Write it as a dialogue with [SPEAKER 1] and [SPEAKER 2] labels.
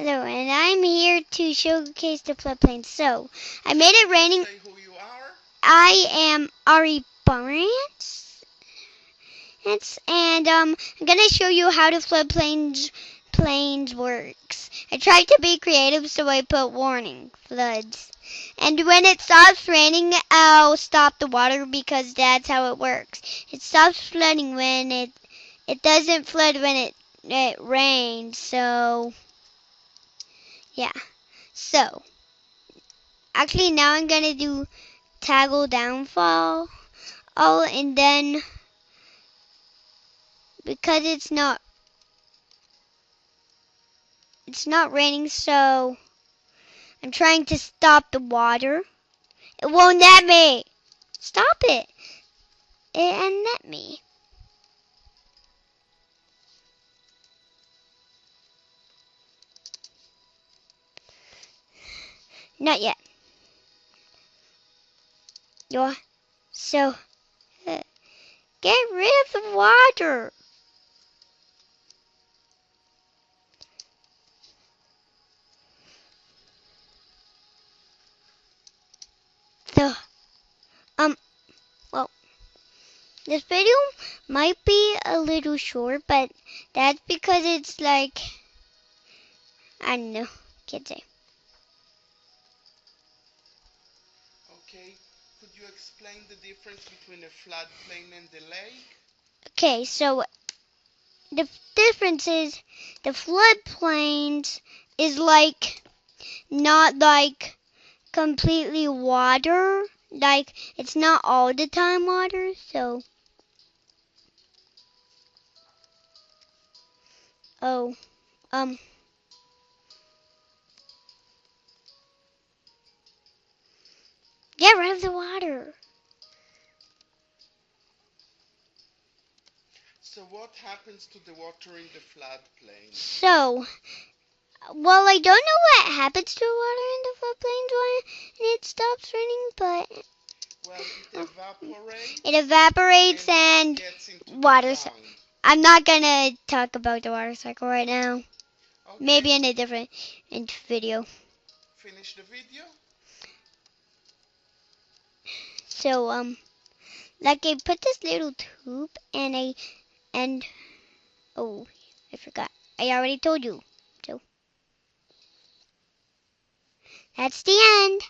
[SPEAKER 1] Hello, and I'm here to showcase the floodplain. So, I made it raining.
[SPEAKER 2] Say who you are.
[SPEAKER 1] I am Ari Barnes, and I'm gonna show you how the floodplains works. I tried to be creative, so I put warning floods. And when it stops raining, I'll stop the water because that's how it works. It stops flooding when it doesn't flood when it rains. So yeah. So actually now I'm gonna do toggle downfall. Oh, and then because it's not raining, so I'm trying to stop the water. It won't let me. Stop it. It won't let me. Not yet. You're so get rid of the water. So well, this video might be a little short, but that's because it's like I don't know, can't say.
[SPEAKER 2] Okay. Could you explain the difference between a floodplain and a lake?
[SPEAKER 1] Okay, so the difference is the floodplains is like not like completely water. Like it's not all the time water, so oh um get rid of the water.
[SPEAKER 2] So what happens to the water in the floodplain?
[SPEAKER 1] So well, I don't know what happens to water in the floodplains when it stops raining, but
[SPEAKER 2] Well,
[SPEAKER 1] it evaporates
[SPEAKER 2] and
[SPEAKER 1] and
[SPEAKER 2] gets into the
[SPEAKER 1] water.
[SPEAKER 2] ground.
[SPEAKER 1] I'm not gonna talk about the water cycle right now. Maybe
[SPEAKER 2] Okay.
[SPEAKER 1] in a different video.
[SPEAKER 2] Finish the video.
[SPEAKER 1] So like I put this little tube and oh, I forgot. I already told you. So that's the end.